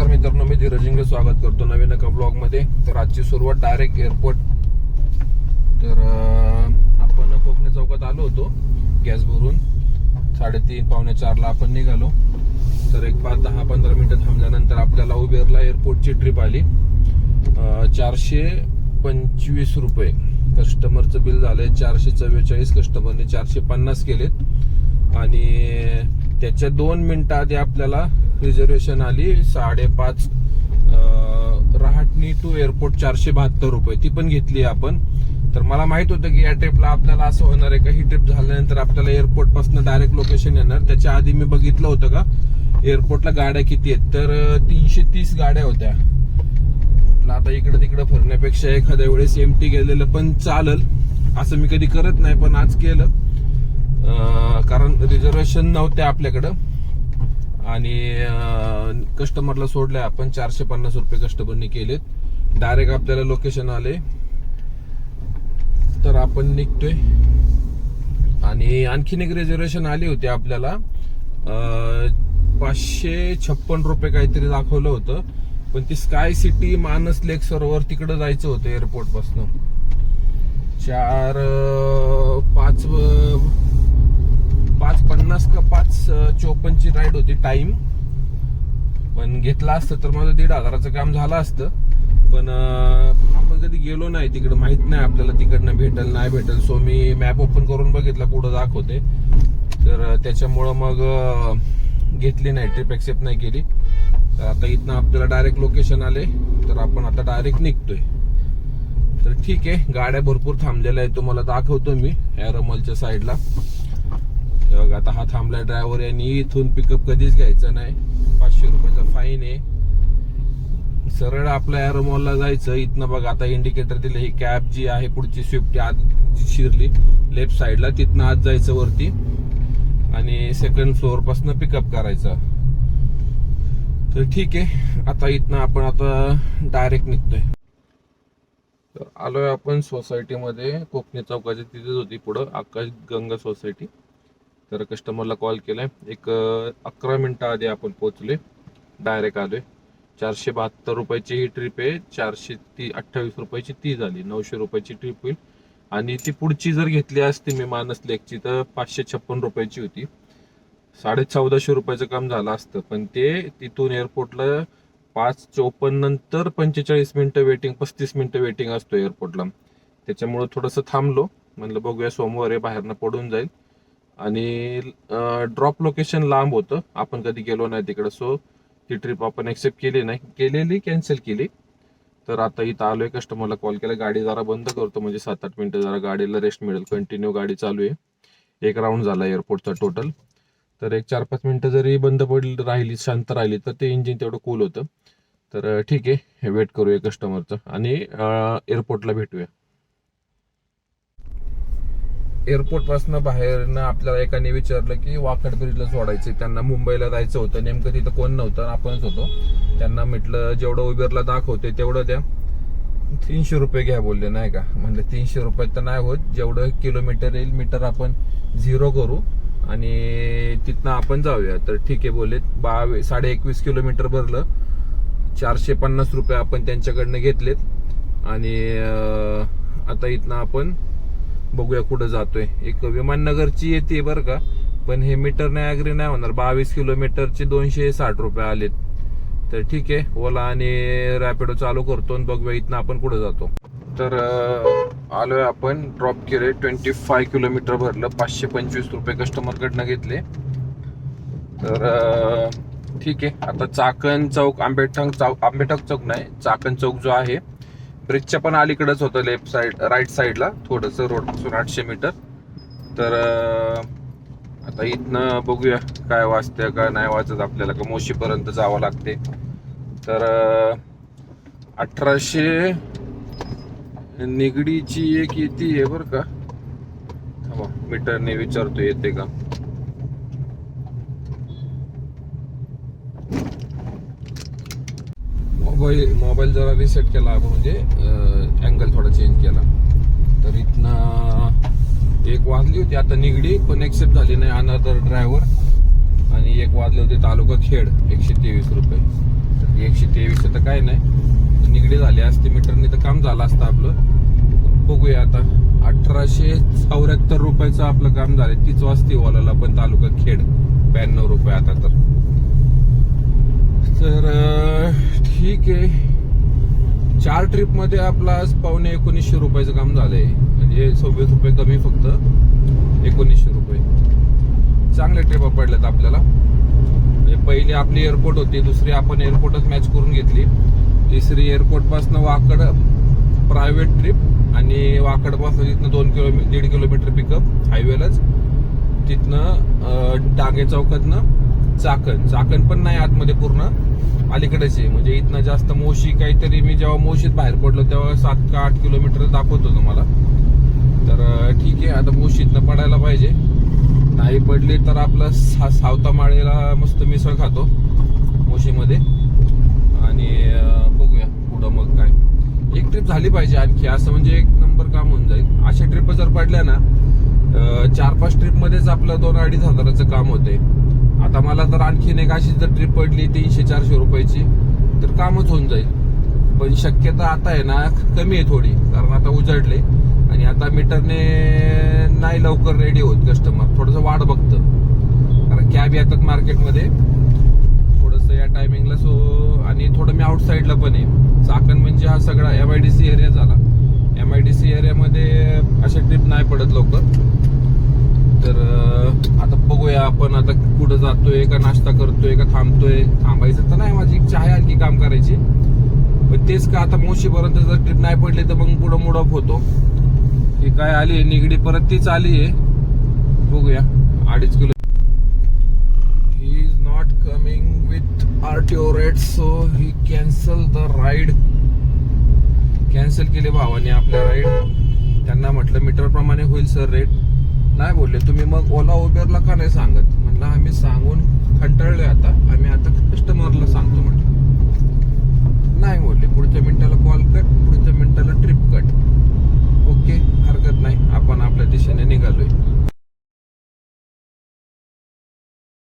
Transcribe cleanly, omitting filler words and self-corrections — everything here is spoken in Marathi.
नमस्कार मित्रांनो, मी धीरजिंग स्वागत करतो नवीन एका ब्लॉग मध्ये. तर आजची सुरुवात डायरेक्ट एअरपोर्ट. तर आपण कोकणे चौकात आलो होतो गॅस भरून. 3:30 पावणे 4ला आपण निघालो. तर एक 10-15 मिनिटं थांबल्यानंतर आपल्याला उबेरला एअरपोर्टची ट्रिप आली. 425 रुपये कस्टमरचं बिल झालंय. 444 कस्टमरने 450 केलेत आणि त्याच्या 2 मिनिटं आधी आपल्याला रिझर्वेशन आली 5:30 रहाटणी टू एअरपोर्ट 472 रुपये. ती पण घेतली आपण. तर मला माहित होतं की या ट्रिपला आपल्याला असं होणार आहे का, ही ट्रिप झाल्यानंतर आपल्याला एअरपोर्ट पासून डायरेक्ट लोकेशन येणार. त्याच्या आधी मी बघितलं होतं का एअरपोर्टला गाड्या किती आहेत, तर 330 गाड्या होत्या. आता इकडे तिकडे फिरण्यापेक्षा एखाद्या वेळेस एमटी गेलेलं पण चालल. असं मी कधी करत नाही, पण आज केलं कारण रिझर्वेशन नव्हते आपल्याकडं आणि कस्टमरला सोडलंय आपण. 450 रुपये कस्टमरने केलेत. डायरेक्ट आपल्याला लोकेशन आले. तर आपण निघतोय. आणि आणखीन एक रिझर्वेशन आली होती आपल्याला 556 रुपये काहीतरी दाखवलं होतं, पण ती स्काय सिटी मानस लेक सरोवर तिकडे जायचं होतं एअरपोर्ट पासून. 5:50 का 5:54ची राईड होती टाइम. पण घेतला असतं तर माझं 1,500चं काम झालं असतं. पण आपण कधी गेलो नाही तिकडे, माहित नाही आपल्याला तिकडनं भेटेल नाही भेटेल. सो मी मॅप ओपन करून बघितला पुढे दाखवते. तर त्याच्यामुळं मग घेतली नाही, ट्रिप एक्सेप्ट नाही केली. तर आता इथनं आपल्याला डायरेक्ट लोकेशन आले. तर आपण आता डायरेक्ट निघतोय. तर ठीक आहे, गाड्या भरपूर थांबलेल्या आहेत, तुम्हाला दाखवतो मी एरोमॉलच्या साईडला. बघा आता हा थांबलाय ड्रायव्हर. यांनी इथून पिकअप कधीच घ्यायचं नाही. 500 रुपयाचा फाईन आहे. सरळ आपल्या एरोमॉलला जायचं. इथनं बघा आता इंडिकेटर दिले. ही कॅब जी आहे पुढची स्विफ्ट आज शिरली लेफ्ट साईडला, तिथनं आज जायचं वरती आणि सेकंड फ्लोअर पासून पिकअप करायचं. तर ठीक आहे, आता इथनं आपण आता डायरेक्ट निघतोय. तर आलोय आपण सोसायटीमध्ये. कोकणे चौकाच्या तिथेच होती पुढं आकाश गंगा सोसायटी. तर कस्टमरला कॉल केलाय. एक 11 मिनिटं आधी आपण पोहोचले. डायरेक्ट आलोय. 472 रुपयाची ही ट्रिप आहे. 428 रुपयाची ती झाली. 900 रुपयाची ट्रिप होईल. आणि ती पुढची जर घेतली असती मी मानस लेकची तर 556 रुपयाची होती. 1450 रुपयाचं काम झालं असतं. पण ते तिथून एअरपोर्टला 5:54 नंतर 45 मिनिटं वेटिंग, 35 मिनिटं वेटिंग असतो एअरपोर्टला. त्याच्यामुळे थोडंसं थांबलो. म्हणलं बघूया सोमवार आहे, बाहेरनं पडून जाईल. आणि ड्रॉप लोकेशन लांब होतं, आपण कधी गेलो नाही तिकडं. सो ती ट्रिप आपण एक्सेप्ट केली नाही, केलेली कॅन्सल केली. तर आता इथं आलोय. कस्टमरला कॉल केला. गाडी जरा बंद करतो म्हणजे 7-8 मिनिटं जरा गाडीला रेस्ट मिळेल. कंटिन्यू गाडी चालू आहे. एक राऊंड झाला एअरपोर्टचा टोटल. तर एक 4-5 मिनिटं जरी बंद पडली राहिली, शांत राहिली, तर ते इंजिन तेवढं कूल होतं. तर ठीक आहे, वेट करूया कस्टमरचं आणि एअरपोर्टला भेटूया. एअरपोर्ट पासून बाहेरनं आपल्याला एकाने विचारलं की वाकड ब्रिजला सोडायचं. त्यांना मुंबईला जायचं होतं. नेमकं तिथं कोण नव्हतं, आपणच होतो. त्यांना म्हटलं जेवढं उबेरला दाखवते तेवढं द्या, 300 रुपये घ्या बोलले. नाही का म्हणलं 300 रुपये तर नाही होत, जेवढं किलोमीटर येईल मीटर आपण 0 करू आणि तिथनं आपण जाऊया. तर ठीक आहे बोलले. 21.5 किलोमीटर भरलं. 450 रुपये आपण त्यांच्याकडनं घेतलेत. आणि आता इथनं आपण बघूया कुठं जातोय. एक विमाननगरची येते बरं का, पण हे मीटर नाही अग्री नाही होणार. 22 किलोमीटरचे 260 रुपये आलेत. तर ठीक आहे, ओला आणि रॅपिडो चालू करतो आणि बघूया इथनं आपण कुठं जातो. तर आलोय आपण. ड्रॉप केले. 25 किलोमीटर भरलं. 525 रुपये कस्टमरकडनं घेतले. तर ठीक आहे, आता चाकण चौक, आंबेठक चौक नाही, चाकण चौक जो आहे ब्रिजच्या पण अलीकडेच होतं, लेफ्ट साईड राईट साईडला थोडंसं रोड पासून 800 मीटर. तर आता इथनं बघूया काय वाजतंय का नाही वाजत. आपल्याला का मोशीपर्यंत जावं लागते. तर 1800 निगडीची एक येते आहे बरं का. मीटरने विचारतो येते का. मोबाईल जरा रिसेट केला म्हणजे अँगल थोडा चेंज केला. तर इथनं 1 वाजली होती आता निगडी, पण एक्सेप्ट झाली नाही अनदर ड्रायव्हर. आणि 1 वाजले होते तालुका खेड 123 रुपये. 123 तर काय नाही, निगडी झाली असते मीटरने तर काम झालं असतं आपलं. बघूया आता. 1874 रुपयाचं आपलं काम झालं. 30 वाजती ओलाला पण तालुका खेड 92 रुपये आता तर ठीक आहे. 4 ट्रिप मध्ये आपला आज 1900 रुपयाचं काम झालंय, म्हणजे 26 रुपये कमी, फक्त 1900 रुपये. चांगल्या ट्रिपा पडल्यात आपल्याला. म्हणजे पहिली आपली एअरपोर्ट होती, दुसरी आपण एअरपोर्टच मॅच करून घेतली, तिसरी एअरपोर्ट पासून वाकड प्रायव्हेट ट्रिप, आणि वाकड पासून तिथनं 1.5 किलोमीटर पिकअप हायवेलाच, तिथनं डांगे चौकातनं चाकण पण नाही आतमध्ये, पूर्ण अलीकडेच आहे. म्हणजे इथनं जास्त मोशी काहीतरी, मी जेव्हा मोशीत बाहेर पडलो तेव्हा 7 का 8 किलोमीटर दाखवत होतं मला. तर ठीक आहे, आता मोशीतनं पडायला पाहिजे. नाही पडली तर आपलं सावता माळेला मस्त मिसळ खातो मोशीमध्ये, आणि बघूया पुढं मग काय. एक ट्रिप झाली पाहिजे आणखी, असं म्हणजे एक नंबर काम होऊन जाईल. अशा ट्रिप जर पडल्या ना, 4-5 ट्रिप मध्येच आपलं 2-2.5 हजाराचं काम होते. आता मला तर आणखीन एक अशी जर ट्रिप पडली 300-400 रुपयाची तर कामच होऊन जाईल. पण शक्यता आता आहे ना कमी आहे थोडी, कारण आता उजळले आणि आता मीटरने नाही लवकर रेडी होत कस्टमर, थोडंसं वाट बघतं, कारण कॅब येतात मार्केटमध्ये थोडंसं या टायमिंगला. सो आणि थोडं मी आउटसाईडला पण आहे. चाकण म्हणजे हा सगळा MIDC एरिया झाला. MIDC एरियामध्ये अशा ट्रिप नाही पडत लवकर. तर आता बघूया आपण आता कुठं जातोय, का नाश्ता करतोय, का थांबतोय. थांबायचं तर नाही, माझी इच्छा आहे आणखी काम करायची, पण तेच का आता मोशीपर्यंत जर ट्रिप नाही पडली तर मग पुढं मूड ऑफ होतो. ही काय आली निगडी, परत तीच आली आहे. बघूया 2.5 kilo. He is not coming with RTO rate, so he cancel the ride. Cancel केले भावाने आपल्या राईड. त्यांना म्हटलं मीटर प्रमाणे होईल सर रेट. नाही बोलले. तुम्ही मग ओला उबेरला का नाही सांगत? म्हणलं आम्ही सांगून कंटाळलोय आता,